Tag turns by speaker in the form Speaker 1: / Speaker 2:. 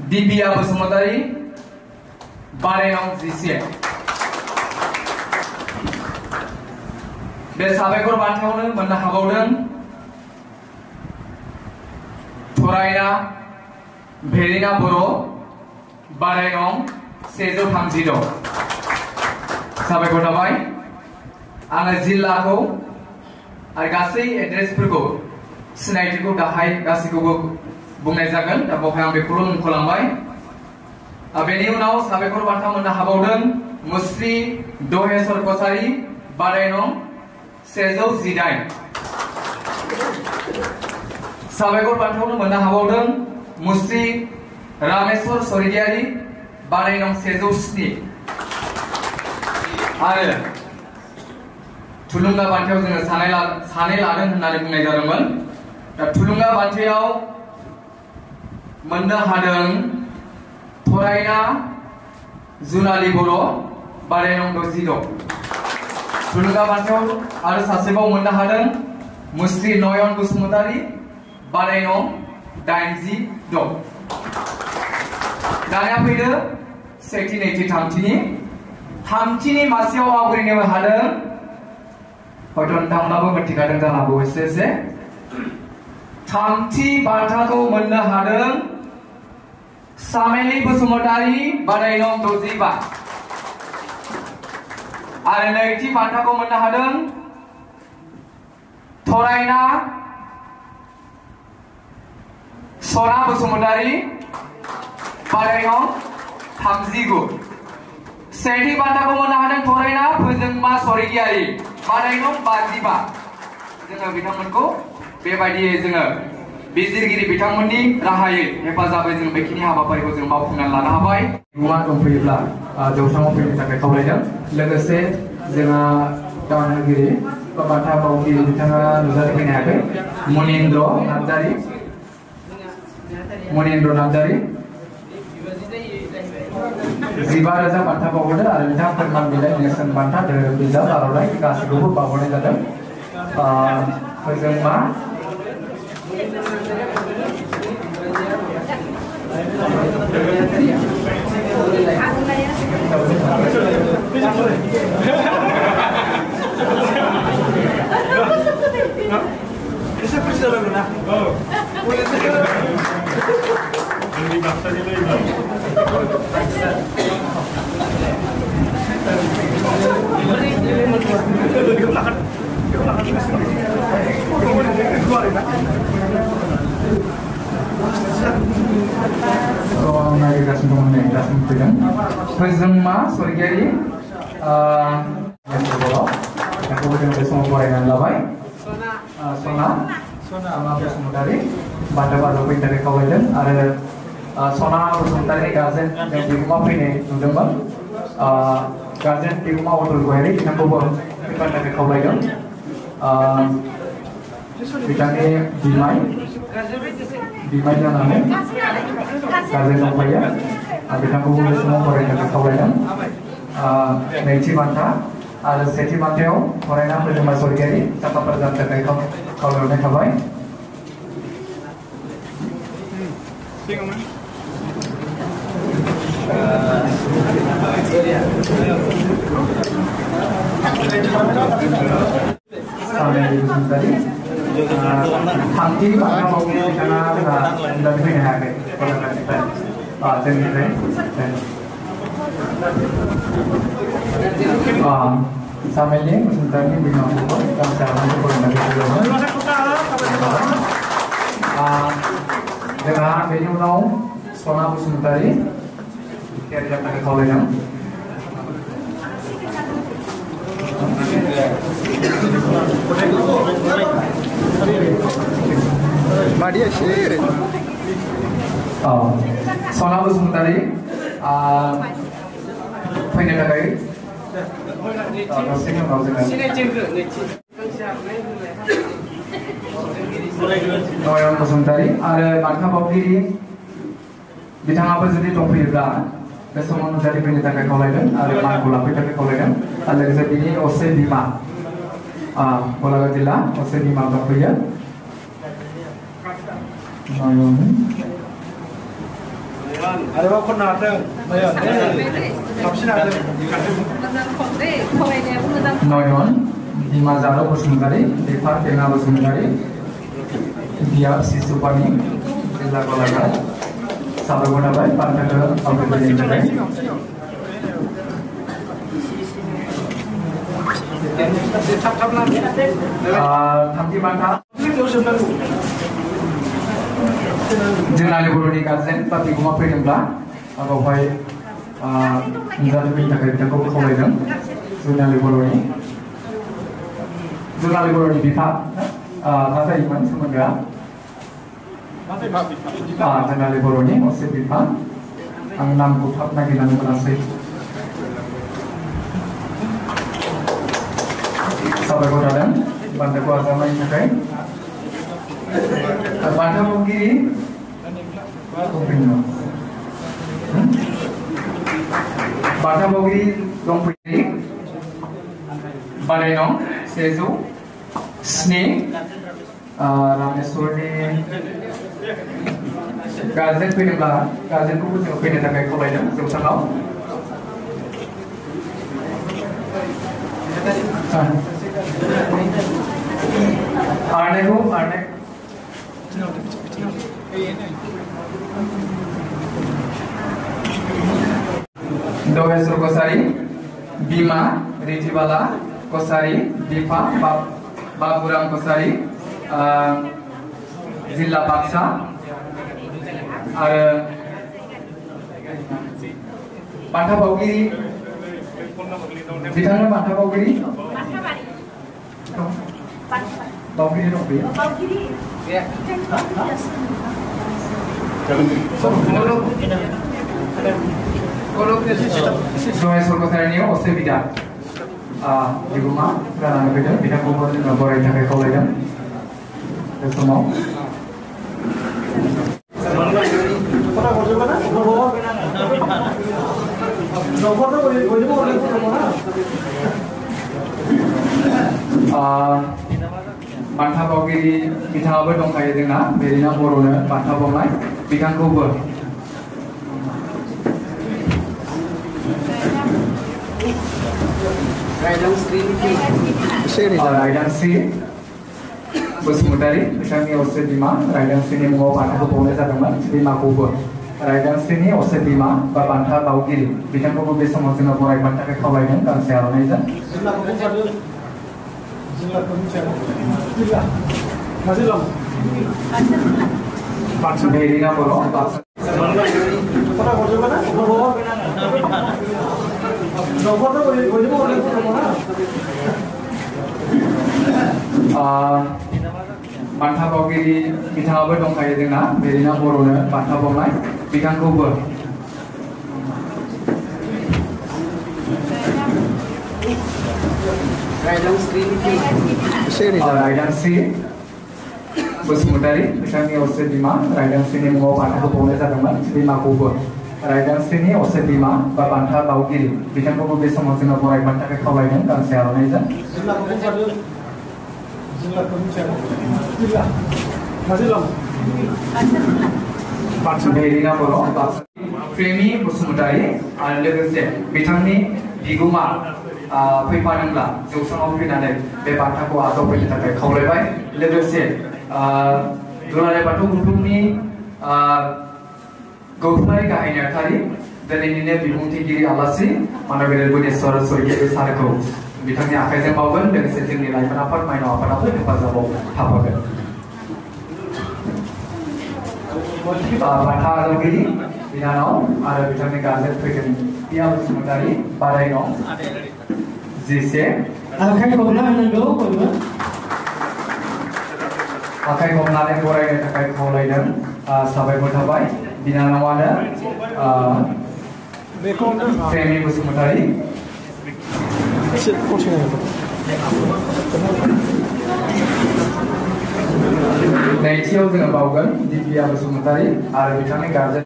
Speaker 1: दिबिया बसुमतारी बानायनाव जिसे बे साबायखर बान्थायावनो मोननो हाबावदों थरायना भेरिना बर' बानायनाव 136 साबायखर थाबाय आङो जिल्लाखौ आरो गासै एड्रेसफोरखौ सिनायथिखौ दाहाय गासैखौबो बुंनाय जागोन दा बेवहाय आं बेखौल' मुंख'लांबाय बेनि उनाव साबायखर बान्था मोननो हाबावदों मुस्रि दहेश्वर कसारी बानायनाव 118 साबायखर बान्थायावनो मोननो हाबावदों मुस्रि रामेश्वर स्वर्गियारी बानायनाव 107 आरो थुलुंगा बान्थायाव जोङो सानै लादों होननानै बुंनाय जादोंमोन दा थुलुंगा बान्थायाव मोननो हादों थरायना जुनाली बर' बानायनाव 66 थुलुंगा बान्थायाव आरो सासेबाव मोननो हादों मुस्रि नयन बसुमतारी बानायनाव 86 दानिया फैदो सेथि नैथि थामथिनि मासेयाव आवग्रिनो हादों हयथ' नोंथांमोनाबो मिथिखादों जानो हागौ एसे थामथि बान्थाखौ मोननो हादों सामेली बसुमतारी बानायनाव 65 आरो नैथि बान्थाखौ मोननो हादों थरायना सना बसुमतारी बानायनाव 39 सेथि बान्थाखौ मोननो हादों थरायना फोजोंमा स्वर्गियारी बानायनाव 55 जोङो बिथांमोनखौ बेबायदियै जोङो बिजिरगिरि बिथांमोननि राहायै हेफाजाबै जों बेखिनि हाबाफारिखौ जों मावफुंनानै लानो हाबाय मुवा दंफैयोब्ला जौसाङाव फैनो थाखाय खावलायदों लोगोसे जोंहा दावहागिरि बा बान्था बावगिरि बिथाङा नुजाथि फैनो हायाखै मनिन्द्र नार्जारि 15,000 बान्था बावहरदों आरो बिथां फोरमान बिलाइ नेरसोन बान्था धोरोम बिजाब आर'नाइ गासैखौबो बावहरनाय जादों फोजोंमा फोजोंमा स्वर्गियारी बेखौबो जों बे समाव फरायनानै लाबाय सना बसुमतारी बान्था बाजाव फैनो थाखाय खावलायदों आरो सना बसुमतारी गार्जेन जों बिगोमा फैनाय नुदोंमोन गार्जेन बिगोमा अटल गयारी बिथांखौबो फैनो थाखाय खावलायदों बिथांनि बिमाय जानानै गार्जेन दंफायो बिथांखौबो बे समाव फरायनो थाखाय खावलायदों नैथि बान्था आरो सेथि बान्थायाव फरायना फोजोंमा स्वर्गियारी साफाफोर जानो थाखाय खावलायहरनाय थाबाय थामथि बान्था बावगिरि बिथाङा नुजाथि फैनो हायाखै क'क्राझारनिफ्राय जोंनिफ्राय सामेली बसुमतारी बिमाखौबो गांसे आर'नाइखौ फरायनानै जोंहा बेनि उनाव सना बसुमतारी थियारि जानो थाखाय खावलायदों सना बसुमतारी फैनो थाखाय दसेनि उनाव जोङो नयन बसुमतारी आरो बान्था बावगिरि बिथाङाबो जुदि दंफैयोब्ला बे समाव नुजाथि फैनो थाखाय खावलायदों आरो मानखौ लांफैनो थाखाय खावलायदों आरो लोगोसे बिनि असे बिमा गलाघाट जिल्ला असे बिमा दंफैयो
Speaker 2: आरोबाव खननो हाथों साबसिन हाथों
Speaker 1: नयन बिमा जारौ बसुमतारी बिफा टेंगा बसुमतारी बिया सिसुपानि जिल्ला गलाघाट साबायखर थाबाय बान्थाखौ आवग्रिहोनायनि थाखाय थामथि बान्था जोंनानि बर'नि गार्जेन बा बिगोमा फैदोंब्ला बावहाय नुजाथिफैनो थाखाय बिथांखौ खावलायदों जोंनानि बर'नि बिफा मा जायोमोन सोमोन्दोआ जोंनानि बर'नि असे बिफा आं नामखौ थाब नागिरनानै मोनासै साबायखर थादों बान्थाखौ आजावनायनि थाखाय बान्था मावगिरि बान्था मावगिरि दंफैयो बानाय नं 107 रामेश्वरनि गार्जेन फैदोंब्ला गार्जेनखौबो जों फैनो थाखाय खावलायदों जौसाङाव आरनाय दहेश्वर कसारी बिमा रितिबाला कसारी बिफा बाबुराम कसारी जिल्ला बाक्सा आरो बान्था बावगिरि बिथांनो बान्था बावगिरि दंफैयो दहेश्वर कसारीनि असे बिदा बिगोमा जानानै फैदों बिथांखौबो जोङो बरायनो थाखाय खावलायदों बे समाव बान्था बावगिरि बिथाङाबो दंखायो जोंना बेरिना बर'नो बान्था बावनाय बिथांखौबो रायदांस्रि बसुमतारी बिथांनि असे बिमा रायदांस्रिनि मुङाव बान्थाखौ बावनाय जादोंमोन बिमाखौबो रायदांस्रिनि असे बिमा बा बान्था बावगिरि बिथांखौबो बे समाव जोङो बरायनो थाखाय खावलायदों गांसे आर'नाइजों बेरिना बर' बान्था बावगिरि बिथाङाबो दंखायो जोंना बेरिना बर'नो बान्था बावनाय बिथांखौबो रायदांस्रि बसुमतारी बिथांनि असे बिमा रायदांस्रिनि मुङाव बान्थाखौ बावनाय जादोंमोन बिमाखौबो रायदांस्रिनि असे बिमा बा बान्था बावगिरि बिथांखौबो बे समाव जोङो बरायनो थाखाय खावलायदों गांसे आर'नाइजों बेरिना बर' प्रेमि बसुमतारी आरो लोगोसे बिथांनि बिगोमा फैफादोंब्ला जौसाङाव फैनानै बे बान्थाखौ आजावफैनो थाखाय खावलायबाय लोगोसे दुलाराय बाथौ गौथुमनि गौथुमारि गाहाय नेहाथारि दिनैनिनो बिबुंथिगिरि आलासि मानगेजेर गुनेश्वर स्वर्गीय सारखौ बिथांनि आखाइजों बावगोन लोगोसे जोंनि लाइमोन आफाद माइनाव आफादाबो हेफाजाबाव थाफागोन बान्था आजावगिरि बिनानाव आरो बिथांनि गार्जेन फैगोन बिया बसुमतारी बाराय नं 11 आखाइ खबना होनांगौ बयबो आखाइ खबनानै बरायनो थाखाय खावलायदों साबायखर थाबाय बिनानावानो प्रेमि बसुमतारी नैथियाव जोङो बावगोन दिबिया बसुमतारी आरो बिथांनि गार्जेन